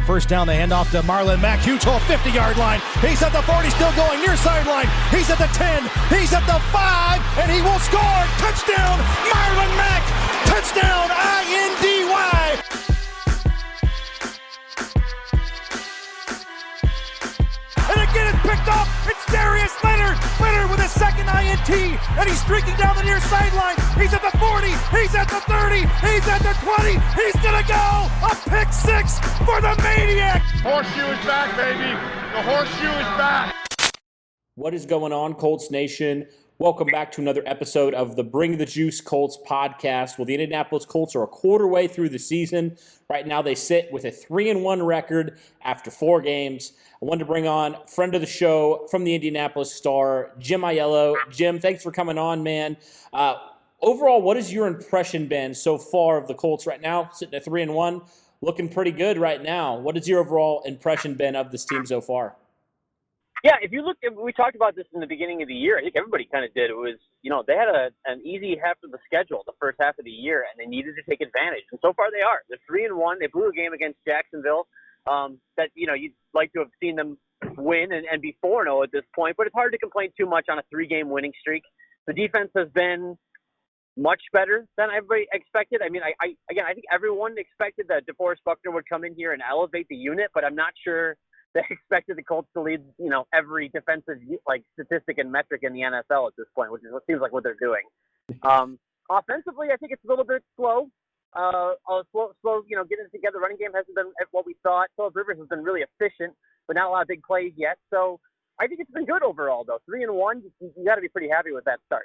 first down. They hand off to Marlon Mack. Huge hole, 50-yard line. He's at the 40, still going near sideline. He's at the 10. He's at the 5, and he will score. Touchdown, Marlon Mack. Touchdown, INDY. And again, it's picked up. It's Darius Leonard. Leonard with his second INT, and he's streaking down the near sideline. He's at the 40. He's at the 30. He's at the 20. He's going to go. A pick six for the Maniac. Horseshoe is back, baby. The horseshoe is back. What is going on, Colts Nation? Welcome back to another episode of the Bring the Juice Colts podcast. Well, the Indianapolis Colts are a quarter way through the season. Right now, they sit with a 3-1 record after 4 games. I wanted to bring on friend of the show from the Indianapolis Star, Jim Ayello. Jim, thanks for coming on, man. Overall, what has your impression been so far of the Colts right now? Sitting at 3-1, looking pretty good right now. What has your overall impression been of this team so far? Yeah, if you look, we talked about this in the beginning of the year. I think everybody kind of did. It was, they had an easy half of the schedule, the first half of the year, and they needed to take advantage. And so far they are. They're 3-1. They blew a game against Jacksonville that, you'd like to have seen them win and be 4-0 at this point. But it's hard to complain too much on a 3-game winning streak. The defense has been much better than everybody expected. I mean, I think everyone expected that DeForest Buckner would come in here and elevate the unit, but I'm not sure they expected the Colts to lead, every defensive statistic and metric in the NFL at this point, which is what seems like what they're doing. Offensively, I think it's a little bit slow. Slow, getting it together. Running game hasn't been what we thought. Philip Rivers has been really efficient, but not a lot of big plays yet. So I think it's been good overall, though. 3-1, you got to be pretty happy with that start.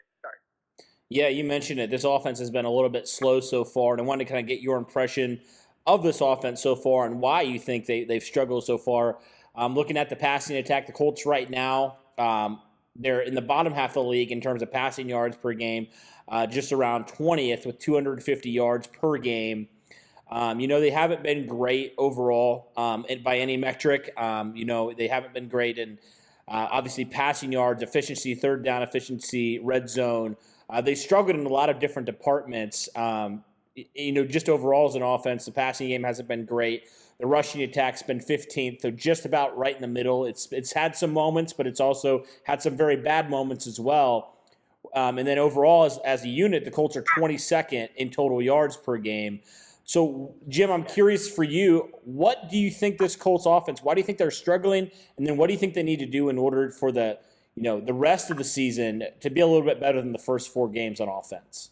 Yeah, you mentioned it. This offense has been a little bit slow so far, and I wanted to kind of get your impression of this offense so far and why you think they've struggled so far. Looking at the passing attack, the Colts right now, they're in the bottom half of the league in terms of passing yards per game, just around 20th with 250 yards per game. They haven't been great overall by any metric. They haven't been great in obviously passing yards, efficiency, third down efficiency, red zone. They struggled in a lot of different departments. Just overall as an offense, the passing game hasn't been great. The rushing attack's been 15th, so just about right in the middle. It's had some moments, but it's also had some very bad moments as well. And then overall, as a unit, the Colts are 22nd in total yards per game. So, Jim, I'm curious for you, what do you think this Colts offense, why do you think they're struggling? And then what do you think they need to do in order for the rest of the season to be a little bit better than the first 4 games on offense?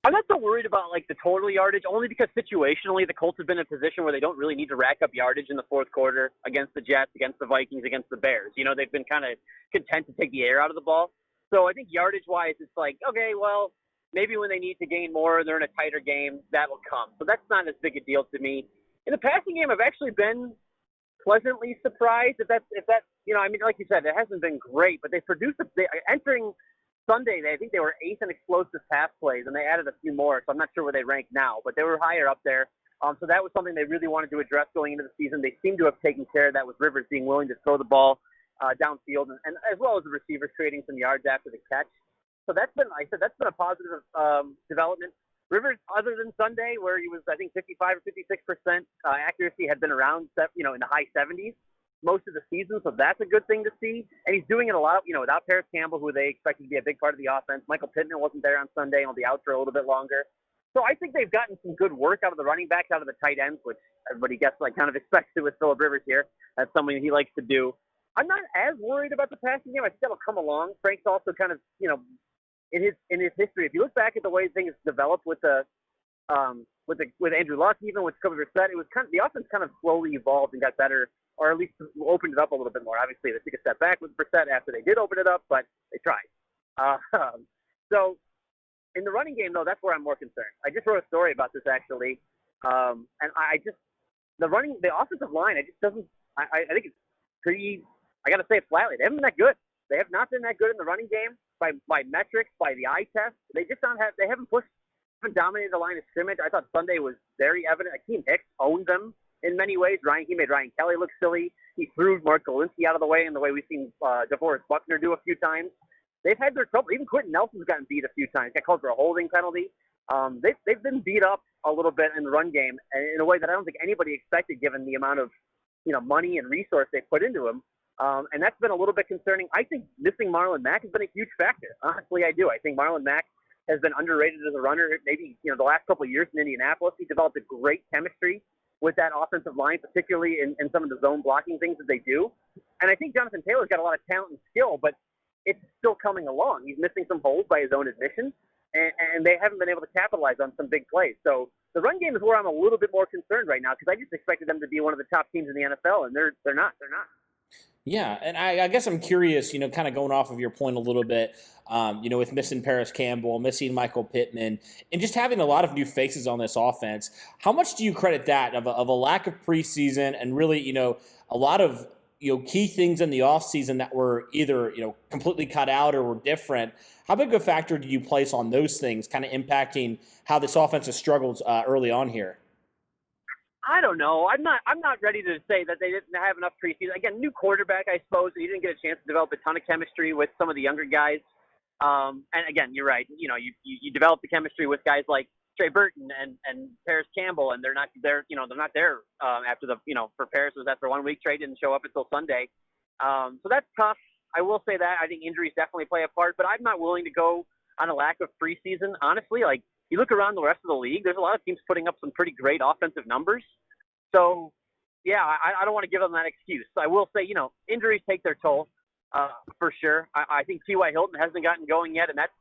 I'm not so worried about the total yardage, only because situationally the Colts have been in a position where they don't really need to rack up yardage in the fourth quarter against the Jets, against the Vikings, against the Bears. They've been kind of content to take the air out of the ball. So I think yardage-wise, it's okay, well, maybe when they need to gain more, they're in a tighter game, that'll come. So that's not as big a deal to me. In the passing game, I've actually been pleasantly surprised if that like you said, it hasn't been great, but they produced entering Sunday, I think they were 8th in explosive pass plays, and they added a few more, so I'm not sure where they rank now, but they were higher up there. So that was something they really wanted to address going into the season. They seem to have taken care of that with Rivers being willing to throw the ball downfield, and as well as the receivers creating some yards after the catch. So that's been a positive development. Rivers, other than Sunday, where he was, I think, 55 or 56% accuracy, had been around, in the high 70s. Most of the season, so that's a good thing to see. And he's doing it a lot, without Paris Campbell, who they expected to be a big part of the offense. Michael Pittman wasn't there on Sunday and will be out for a little bit longer. So I think they've gotten some good work out of the running backs, out of the tight ends, which everybody kind of expects it with Philip Rivers here. That's something he likes to do. I'm not as worried about the passing game. I think that'll come along. Frank's also kind of, in his history, if you look back at the way things developed with Andrew Luck, even with Cody Brissett, it was the offense kind of slowly evolved and got better, or at least opened it up a little bit more. Obviously, they took a step back with Brissett after they did open it up, but they tried. So in the running game, though, that's where I'm more concerned. I just wrote a story about this, actually. And the offensive line, I think it's pretty, I got to say it flatly, they haven't been that good. They have not been that good in the running game by metrics, by the eye test. They haven't dominated the line of scrimmage. I thought Sunday was very evident. Akeem Hicks owned them in many ways. He made Ryan Kelly look silly. He threw Mark Golinsky out of the way in the way we've seen DeForest Buckner do a few times. They've had their trouble. Even Quentin Nelson's gotten beat a few times. Got called for a holding penalty. They've been beat up a little bit in the run game in a way that I don't think anybody expected given the amount of, money and resource they put into him. And that's been a little bit concerning. I think missing Marlon Mack has been a huge factor. Honestly, I do. I think Marlon Mack has been underrated as a runner. Maybe, the last couple of years in Indianapolis, he developed a great chemistry with that offensive line, particularly in some of the zone blocking things that they do. And I think Jonathan Taylor's got a lot of talent and skill, but it's still coming along. He's missing some holes by his own admission, and they haven't been able to capitalize on some big plays. So the run game is where I'm a little bit more concerned right now because I just expected them to be one of the top teams in the NFL, and they're not. They're not. Yeah, and I guess I'm curious, kind of going off of your point a little bit, with missing Paris Campbell, missing Michael Pittman, and just having a lot of new faces on this offense. How much do you credit that of a lack of preseason and really, a lot of, key things in the offseason that were either, completely cut out or were different? How big a factor do you place on those things kind of impacting how this offense has struggled early on here? I don't know. I'm not ready to say that they didn't have enough preseason. Again, new quarterback, I suppose. He didn't get a chance to develop a ton of chemistry with some of the younger guys. And again, you're right. You develop the chemistry with guys like Trey Burton and Paris Campbell, and they're not there. They're not there after the for Paris was after 1 week. Trey didn't show up until Sunday. So that's tough. I will say that. I think injuries definitely play a part, but I'm not willing to go on a lack of preseason. Honestly, you look around the rest of the league, there's a lot of teams putting up some pretty great offensive numbers. So, yeah, I don't want to give them that excuse. I will say, injuries take their toll for sure. I think T.Y. Hilton hasn't gotten going yet, and that's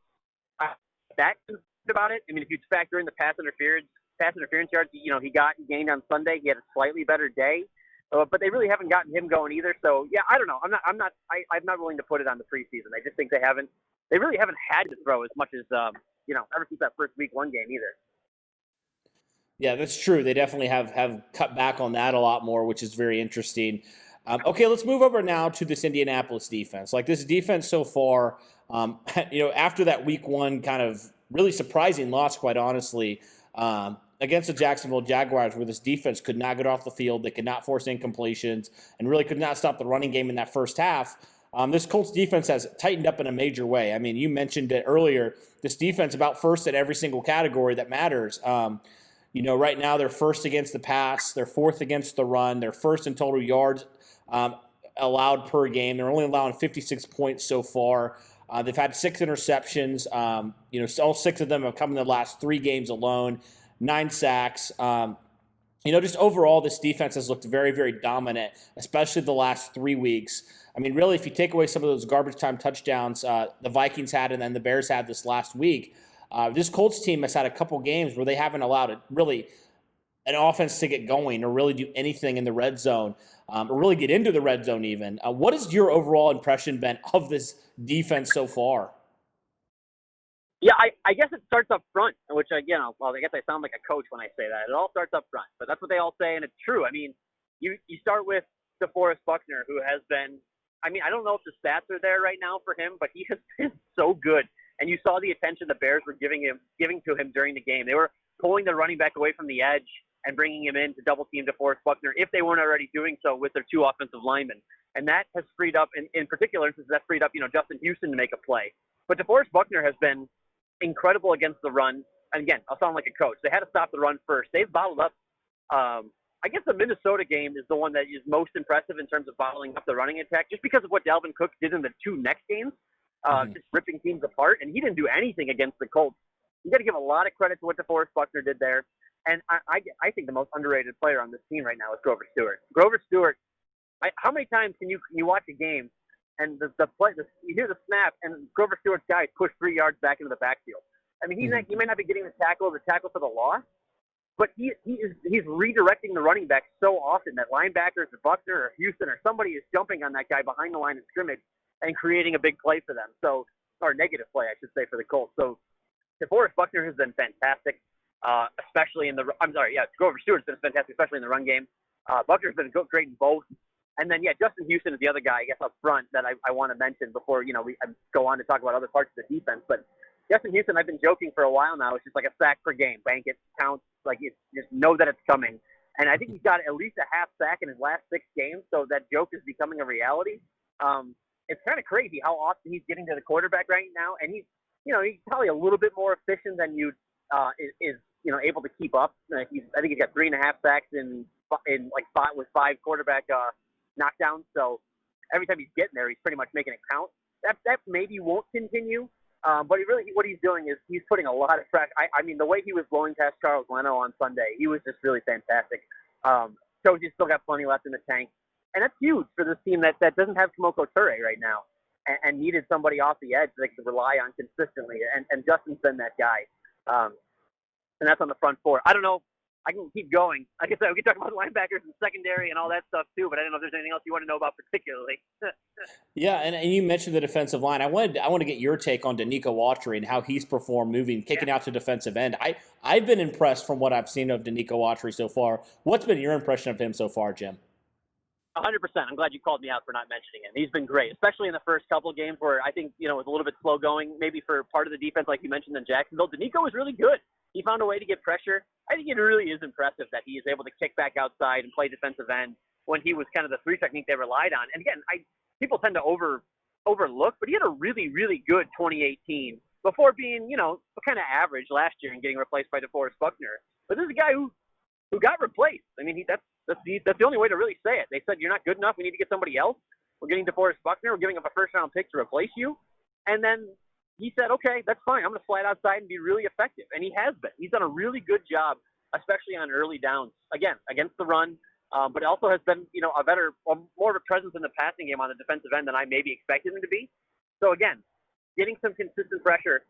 about it. I mean, if you factor in the pass interference yards, he gained on Sunday. He had a slightly better day, but they really haven't gotten him going either. So, yeah, I don't know. I'm not willing to put it on the preseason. I just think they really haven't had to throw as much as ever since that first week 1 game either. Yeah, that's true. They definitely have cut back on that a lot more, which is very interesting. Okay, let's move over now to this Indianapolis defense. Like this defense so far, after that week 1 kind of really surprising loss, quite honestly, against the Jacksonville Jaguars, where this defense could not get off the field, they could not force incompletions, and really could not stop the running game in that first half. This Colts defense has tightened up in a major way. I mean, you mentioned it earlier. This defense about first at every single category that matters. Right now they're first against the pass, they're fourth against the run, they're first in total yards allowed per game. They're only allowing 56 points so far. They've had 6 interceptions. All 6 of them have come in the last 3 games alone. 9 sacks. Just overall, this defense has looked very, very dominant, especially the last 3 weeks. I mean, really, if you take away some of those garbage time touchdowns the Vikings had and then the Bears had this last week, this Colts team has had a couple games where they haven't allowed an offense to get going or really do anything in the red zone or really get into the red zone even. What has your overall impression been of this defense so far? Yeah, I guess it starts up front, which, again, I guess I sound like a coach when I say that. It all starts up front, but that's what they all say, and it's true. I mean, you start with DeForest Buckner, who has been – I mean, I don't know if the stats are there right now for him, but he has been so good. And you saw the attention the Bears were giving to him during the game. They were pulling the running back away from the edge and bringing him in to double team DeForest Buckner if they weren't already doing so with their 2 offensive linemen. And that has freed up, in particular instances, that freed up, Justin Houston to make a play. But DeForest Buckner has been incredible against the run. And again, I'll sound like a coach. They had to stop the run first. They've bottled up. I guess the Minnesota game is the one that is most impressive in terms of bottling up the running attack, just because of what Dalvin Cook did in the 2 next games, just ripping teams apart. And he didn't do anything against the Colts. You got to give a lot of credit to what DeForest Buckner did there. And I think the most underrated player on this team right now is Grover Stewart. Grover Stewart. How many times can you watch a game and you hear the snap and Grover Stewart's guys push 3 yards back into the backfield? I mean, he may not be getting the tackle for the loss, but he's redirecting the running back so often that linebackers or Buckner or Houston or somebody is jumping on that guy behind the line of scrimmage and creating a big play for them. So, or negative play, I should say, for the Colts. So, DeForest Buckner has been fantastic, especially in Grover Stewart's been fantastic, especially in the run game. Buckner's been great in both. And then, Justin Houston is the other guy, I guess, up front that I want to mention before, we go on to talk about other parts of the defense. But Justin Houston, I've been joking for a while now. It's just like a sack per game. Bank it, count, just know that it's coming. And I think he's got at least a half sack in his last 6 games, so that joke is becoming a reality. It's kind of crazy how often he's getting to the quarterback right now, and he's probably a little bit more efficient than is able to keep up. I think he's got 3.5 sacks in like five quarterback knockdowns. So every time he's getting there, he's pretty much making it count. That maybe won't continue. But what he's doing is he's putting a lot of pressure. I mean, the way he was blowing past Charles Leno on Sunday, he was just really fantastic. Shows he's still got plenty left in the tank. And that's huge for this team that doesn't have Denico Autry right now and needed somebody off the edge that they could rely on consistently. And Justin's been that guy. And that's on the front four. I don't know. I can keep going. Like I said, we can talk about linebackers and secondary and all that stuff too, but I don't know if there's anything else you want to know about particularly. Yeah, and you mentioned the defensive line. I want to get your take on Denico Autry and how he's performed kicking out to defensive end. I've been impressed from what I've seen of Denico Autry so far. What's been your impression of him so far, Jim? 100%. I'm glad you called me out for not mentioning him. He's been great, especially in the first couple of games where I think, it was a little bit slow going, maybe for part of the defense, like you mentioned in Jacksonville. Denico was really good. He found a way to get pressure. I think it really is impressive that he is able to kick back outside and play defensive end when he was kind of the three technique they relied on. And again, people tend to overlook, but he had a really, really good 2018 before being, kind of average last year and getting replaced by DeForest Buckner. But this is a guy who got replaced. I mean, that's the only way to really say it. They said, you're not good enough. We need to get somebody else. We're getting DeForest Buckner. We're giving up a first-round pick to replace you. And then he said, okay, that's fine. I'm going to slide outside and be really effective. And he has been. He's done a really good job, especially on early downs. Again, against the run, but also has been, more of a presence in the passing game on the defensive end than I maybe expected him to be. So again, getting some consistent pressure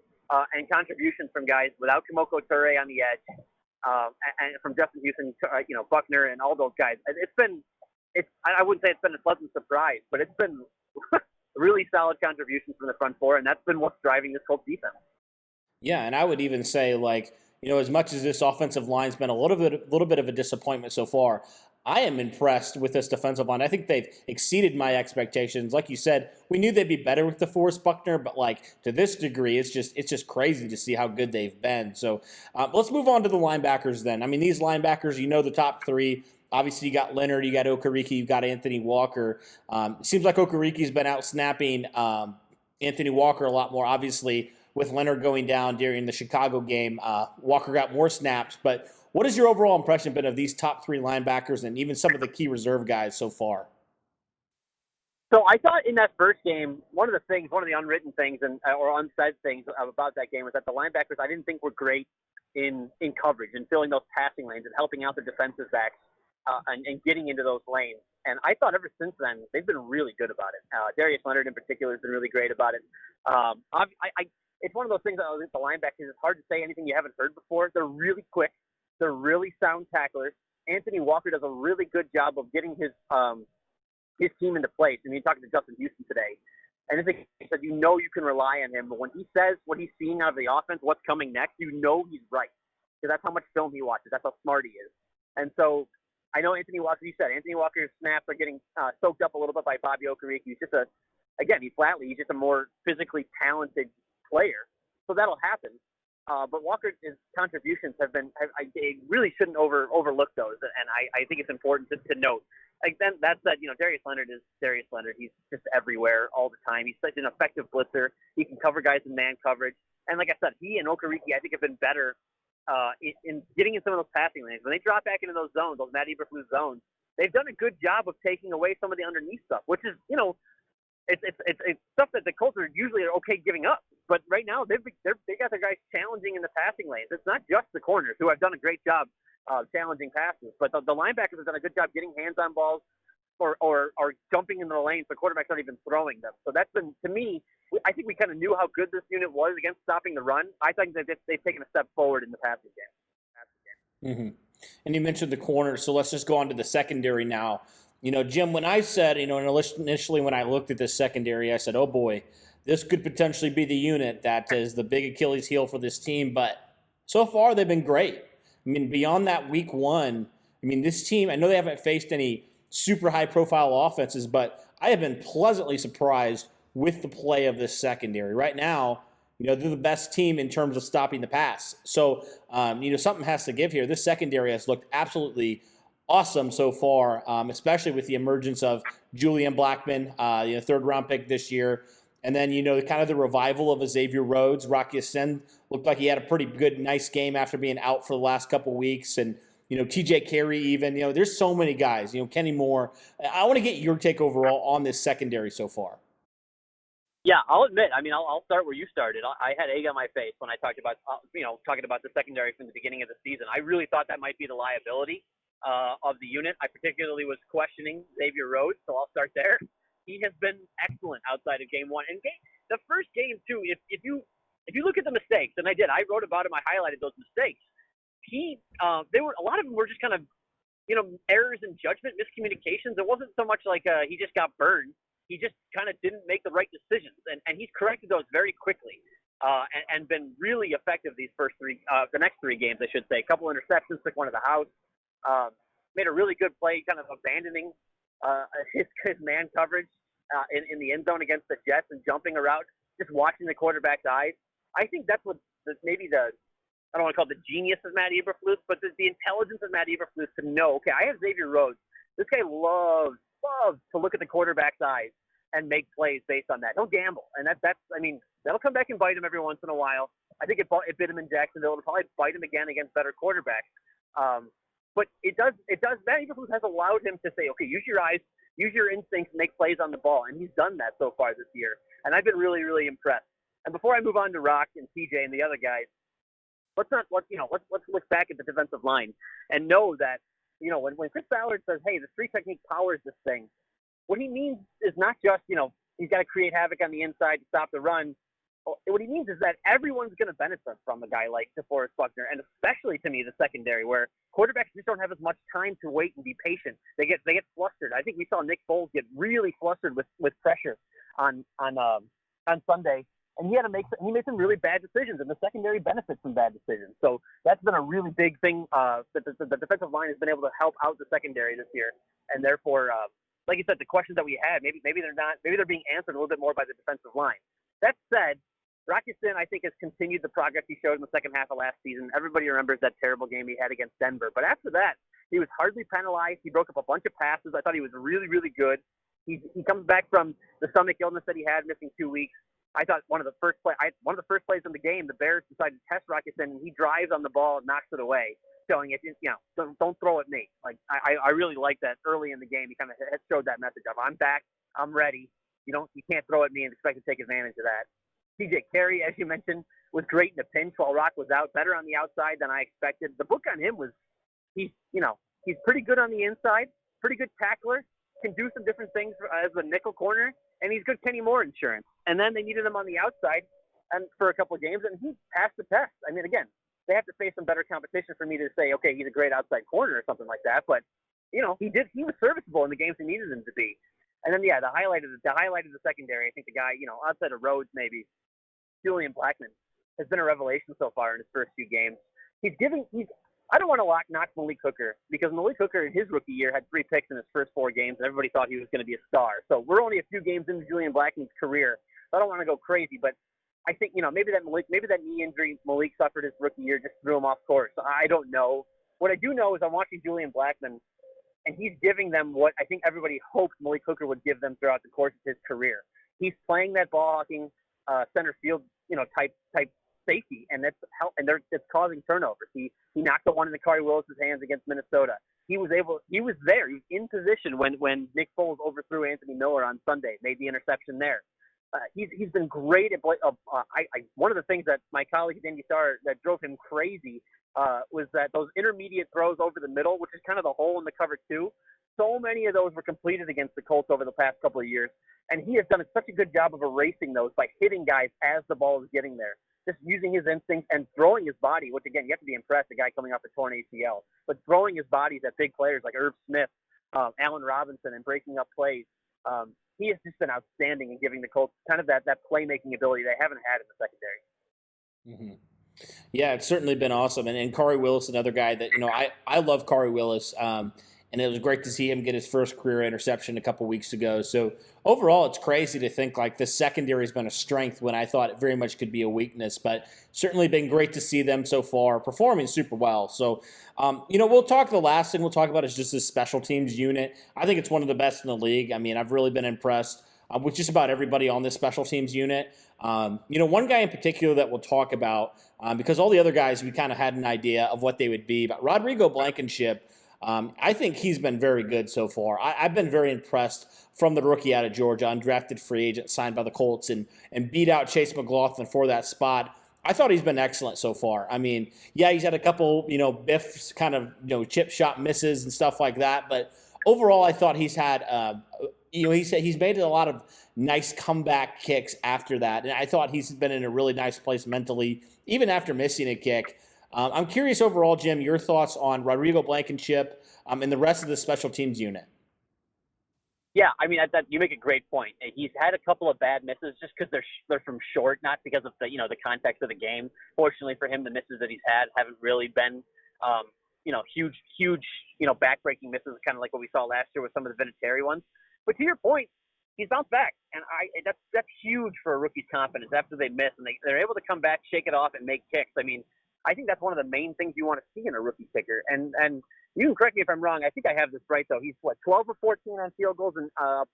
and contributions from guys without Denico Autry on the edge, and from Justin Houston, Buckner and all those guys. I wouldn't say it's been a pleasant surprise, but it's been really solid contributions from the front four, and that's been what's driving this Colts defense. Yeah, and I would even say, as much as this offensive line's been a little bit of a disappointment so far, I am impressed with this defensive line. I think they've exceeded my expectations. Like you said, we knew they'd be better with DeForest Buckner, but to this degree, it's just crazy to see how good they've been. So let's move on to the linebackers then. I mean, these linebackers, the top three. Obviously, you got Leonard, you got Okereke, you got Anthony Walker. It seems like Okereke's been out snapping Anthony Walker a lot more. Obviously, with Leonard going down during the Chicago game, Walker got more snaps. But what has your overall impression been of these top three linebackers and even some of the key reserve guys so far? So I thought in that first game, one of the unwritten things or unsaid things about that game was that the linebackers I didn't think were great in coverage and filling those passing lanes and helping out the defensive backs. And getting into those lanes. And I thought ever since then, they've been really good about it. Darius Leonard in particular has been really great about it. It's one of those things that I think the linebackers, it's hard to say anything you haven't heard before. They're really quick. They're really sound tacklers. Anthony Walker does a really good job of getting his team into place. I mean, talking to Justin Houston today, and I think he said, you can rely on him. But when he says what he's seeing out of the offense, what's coming next, he's right. Because that's how much film he watches. That's how smart he is. And so I know Anthony Walker's snaps are getting soaked up a little bit by Bobby Okereke. He's just he's just a more physically talented player. So that'll happen. But Walker's contributions they really shouldn't overlook those. And I think it's important to note. Then that said, Darius Leonard is Darius Leonard. He's just everywhere all the time. He's such an effective blitzer. He can cover guys in man coverage. And like I said, he and Okereke, I think, have been better in getting in some of those passing lanes. When they drop back into those zones, those Matt Eberflus zones, they've done a good job of taking away some of the underneath stuff, which is, it's stuff that the Colts are usually okay giving up. But right now, they got their guys challenging in the passing lanes. It's not just the corners who have done a great job challenging passes, but the linebackers have done a good job getting hands on balls or jumping in the lanes. The quarterbacks aren't even throwing them. So that's been, to me, I think we kind of knew how good this unit was against stopping the run. I think that they've taken a step forward in the passing game. Mm-hmm. And you mentioned the corners, so let's just go on to the secondary now. Jim, when I said, initially when I looked at this secondary, I said, oh boy, this could potentially be the unit that is the big Achilles heel for this team. But so far, they've been great. I mean, beyond that week one, this team, I know they haven't faced any super high-profile offenses, but I have been pleasantly surprised with the play of this secondary. Right now, they're the best team in terms of stopping the pass. So, something has to give here. This secondary has looked absolutely awesome so far, especially with the emergence of Julian Blackman, third-round pick this year. And then, kind of the revival of Xavier Rhodes, Rocky Ascend, looked like he had a pretty good, nice game after being out for the last couple weeks. And, TJ Carey even, there's so many guys, Kenny Moore. I want to get your take overall on this secondary so far. Yeah, I'll admit. I mean, I'll start where you started. I had egg on my face when I talked about, talking about the secondary from the beginning of the season. I really thought that might be the liability of the unit. I particularly was questioning Xavier Rhodes, so I'll start there. He has been excellent outside of game one. And the first game, too, if you look at the mistakes, and I wrote about him, I highlighted those mistakes. A lot of them were just kind of, errors in judgment, miscommunications. It wasn't so much like he just got burned. He just kind of didn't make the right decisions, and he's corrected those very quickly, and been really effective the next three games, I should say. A couple interceptions, took one to the house, made a really good play, kind of abandoning his man coverage in the end zone against the Jets and jumping a route, just watching the quarterback's eyes. I think that's what maybe I don't want to call it the genius of Matt Eberflus, but the intelligence of Matt Eberflus to know, okay, I have Xavier Rhodes. This guy loves to look at the quarterback's eyes and make plays based on that. He'll gamble, and that'll come back and bite him every once in a while. I think it bit him in Jacksonville. It'll probably bite him again against better quarterbacks. But it does. Matt Eberflus has allowed him to say, okay, use your eyes, use your instincts, make plays on the ball, and he's done that so far this year. And I've been really, really impressed. And before I move on to Rock and TJ and the other guys, let's look back at the defensive line and know that when Chris Ballard says, hey, the three technique powers this thing, what he means is not just, he's got to create havoc on the inside to stop the run. What he means is that everyone's going to benefit from a guy like DeForest Buckner, and especially to me, the secondary, where quarterbacks just don't have as much time to wait and be patient. They get flustered. I think we saw Nick Foles get really flustered with pressure on Sunday, and he made some really bad decisions, and the secondary benefits from bad decisions. So that's been a really big thing that the defensive line has been able to help out the secondary this year, and therefore, like you said, the questions that we had, maybe they're not, maybe they're being answered a little bit more by the defensive line. That said, Rockiston, I think, has continued the progress he showed in the second half of last season. Everybody remembers that terrible game he had against Denver. But after that, he was hardly penalized. He broke up a bunch of passes. I thought he was really, really good. He comes back from the stomach illness that he had, missing 2 weeks. I thought one of the first plays in the game, the Bears decided to test Rockiston, and he drives on the ball and knocks it away, showing it, don't throw at me. Like, I really like that early in the game. He kind of showed that message of, I'm back, I'm ready. You can't throw at me and expect to take advantage of that. TJ Carey, as you mentioned, was great in a pinch while Rock was out, better on the outside than I expected. The book on him was he's pretty good on the inside, pretty good tackler, can do some different things as a nickel corner, and he's good Kenny Moore insurance. And then they needed him on the outside and for a couple of games, and he passed the test. I mean, again, they have to face some better competition for me to say, okay, he's a great outside corner or something like that. But he was serviceable in the games he needed him to be. And then, the highlight of the secondary, I think the guy, outside of Rhodes maybe, Julian Blackmon, has been a revelation so far in his first few games. I don't want to knock Malik Hooker, because Malik Hooker in his rookie year had 3 picks in his first 4 games, and everybody thought he was going to be a star. So we're only a few games into Julian Blackmon's career. So I don't want to go crazy, but I think, maybe that knee injury Malik suffered his rookie year just threw him off course. I don't know. What I do know is I'm watching Julian Blackmon, and he's giving them what I think everybody hoped Malik Hooker would give them throughout the course of his career. He's playing that ball hawking center field, type safety, and it's causing turnovers. He knocked the one in the Kari Willis's hands against Minnesota. He was there. He was in position when Nick Foles overthrew Anthony Miller on Sunday, made the interception there. He's been great at one of the things that my colleague at Indy Star that drove him crazy was that those intermediate throws over the middle, which is kind of the hole in the cover two. So many of those were completed against the Colts over the past couple of years, and he has done such a good job of erasing those by hitting guys as the ball is getting there, just using his instincts and throwing his body, which, again, you have to be impressed, a guy coming off a torn ACL, but throwing his bodies at big players like Irv Smith, Allen Robinson, and breaking up plays. He has just been outstanding in giving the Colts kind of that playmaking ability they haven't had in the secondary. Mm-hmm. Yeah, it's certainly been awesome. And Kari Willis, another guy that, I love Kari Willis. And it was great to see him get his first career interception a couple weeks ago. So overall, it's crazy to think like the secondary has been a strength when I thought it very much could be a weakness. But certainly been great to see them so far performing super well. So, we'll talk, the last thing we'll talk about is just this special teams unit. I think it's one of the best in the league. I mean, I've really been impressed with just about everybody on this special teams unit. One guy in particular that we'll talk about, because all the other guys, we kind of had an idea of what they would be, but Rodrigo Blankenship, I think he's been very good so far. I've been very impressed from the rookie out of Georgia, undrafted free agent signed by the Colts, and beat out Chase McLaughlin for that spot. I thought he's been excellent so far. I mean, yeah, he's had a couple, biffs, kind of, chip shot misses and stuff like that. But overall, I thought he's had, he's made a lot of nice comeback kicks after that. And I thought he's been in a really nice place mentally, even after missing a kick. I'm curious overall, Jim, your thoughts on Rodrigo Blankenship and the rest of the special teams unit. Yeah, I mean, that you make a great point. He's had a couple of bad misses just because they're from short, not because of the context of the game. Fortunately for him, the misses that he's had haven't really been huge backbreaking misses, kind of like what we saw last year with some of the Vinatieri ones. But to your point, he's bounced back, and that's huge for a rookie's confidence after they miss and they're able to come back, shake it off, and make kicks. I mean, I think that's one of the main things you want to see in a rookie kicker. And you can correct me if I'm wrong. I think I have this right, though. He's, 12 or 14 on field goals and a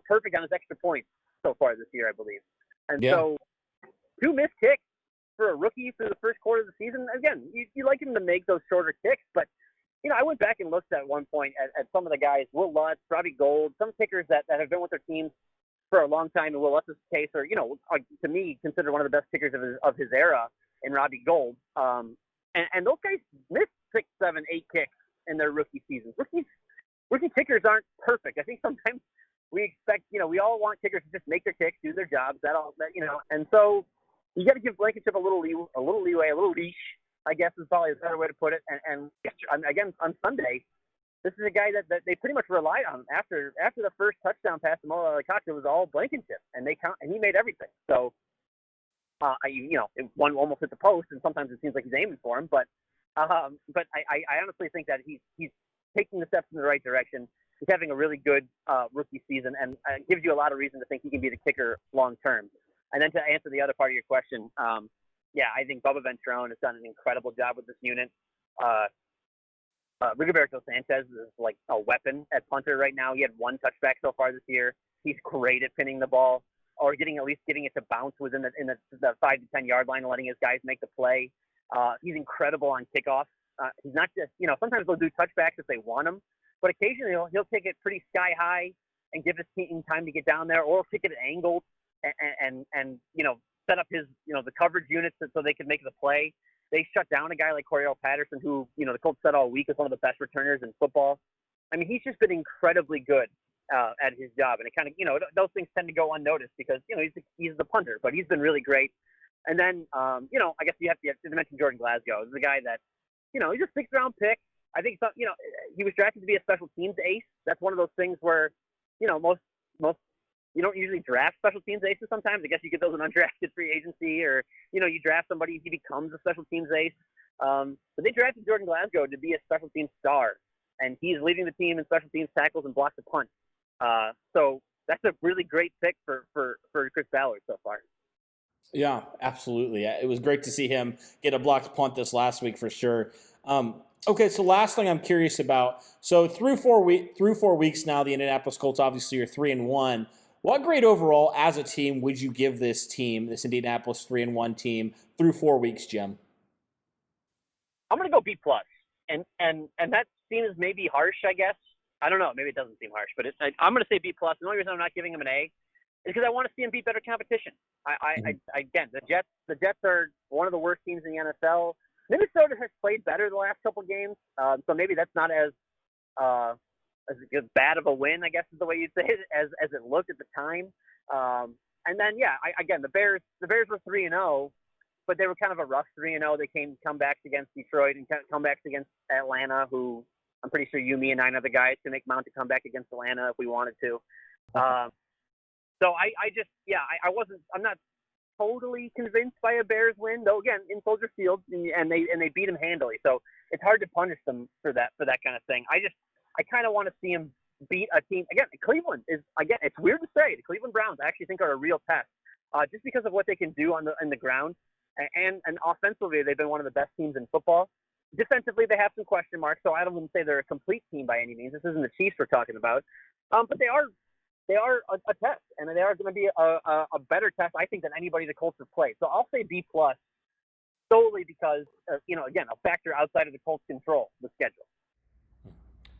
perfect on his extra points so far this year, I believe. And so 2 missed kicks for a rookie through the first quarter of the season. Again, you like him to make those shorter kicks, but, I went back and looked at one point at some of the guys, Will Lutz, Robbie Gould, some kickers that have been with their teams for a long time. In Will Lutz's case, or, to me, considered one of the best kickers of his era in Robbie Gould. And those guys missed 6, 7, 8 kicks in their rookie seasons. Rookie kickers aren't perfect. I think sometimes we expect, we all want kickers to just make their kicks, do their jobs, and so you got to give Blankenship a little leeway, a little leash, I guess is probably a better way to put it. And again, on Sunday, this is a guy that they pretty much relied on after the first touchdown pass to Mo Alicante was all Blankenship, and he made everything. So, one almost hit the post, and sometimes it seems like he's aiming for him, but I honestly think that he's taking the steps in the right direction. He's having a really good rookie season, and gives you a lot of reason to think he can be the kicker long term. And then to answer the other part of your question, I think Bubba Ventrone has done an incredible job with this unit. Rigoberto Sanchez is like a weapon at punter right now. He had 1 touchback so far this year. He's great at pinning the ball, or getting it to bounce within the 5 to 10 yard line and letting his guys make the play. He's incredible on kickoffs. He's not just, sometimes they'll do touchbacks if they want him, but occasionally he'll take it pretty sky high and give his team time to get down there, or kick it angled and set up his, the coverage units so they can make the play. They shut down a guy like Cordell Patterson, who, the Colts said all week is one of the best returners in football. I mean, he's just been incredibly good at his job, and it kind of, those things tend to go unnoticed because, he's the punter, but he's been really great. And then, I guess you have to mention Jordan Glasgow. He's a guy that, he's a 6th round pick. I think, he was drafted to be a special teams ace. That's one of those things where, most you don't usually draft special teams aces sometimes. I guess you get those in undrafted free agency, or, you draft somebody, he becomes a special teams ace. But they drafted Jordan Glasgow to be a special teams star, and he's leading the team in special teams tackles and blocks a punt. So that's a really great pick for Chris Ballard so far. Yeah, absolutely. It was great to see him get a blocked punt this last week for sure. Okay, so last thing I'm curious about. So through 4 weeks now, the Indianapolis Colts obviously are 3-1. What grade overall as a team would you give this team, this Indianapolis 3-1 team, through 4 weeks, Jim? I'm going to go B+. And that seems maybe harsh, I guess. I don't know. Maybe it doesn't seem harsh, but I'm going to say B+. The only reason I'm not giving him an A is because I want to see him beat better competition. Again, the Jets are one of the worst teams in the NFL. Minnesota has played better the last couple games, so maybe that's not as bad of a win, I guess is the way you'd say it, as it looked at the time. And then, the Bears were 3-0, but they were kind of a rough 3-0. They comebacks against Detroit and comebacks against Atlanta, who I'm pretty sure you, me, and 9 other guys can make mount to come back against Atlanta if we wanted to. So I'm not totally convinced by a Bears win, though. Again, in Soldier Field, and they beat them handily. So it's hard to punish them for that kind of thing. I kind of want to see him beat a team. Again, Cleveland is, it's weird to say, the Cleveland Browns I actually think are a real test, just because of what they can do on the ground, and offensively they've been one of the best teams in football. Defensively, they have some question marks, so I don't even say they're a complete team by any means. This isn't the Chiefs we're talking about, but they are they are a test, and they are going to be a better test, I think, than anybody the Colts have played. So I'll say B+, solely because, again, a factor outside of the Colts' control, the schedule.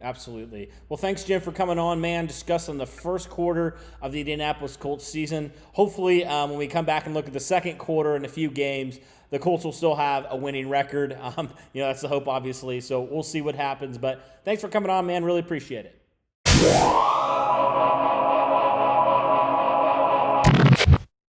Absolutely. Well, thanks, Jim, for coming on, man, discussing the first quarter of the Indianapolis Colts season. Hopefully, when we come back and look at the second quarter and a few games, the Colts will still have a winning record. That's the hope, obviously. So we'll see what happens. But thanks for coming on, man. Really appreciate it.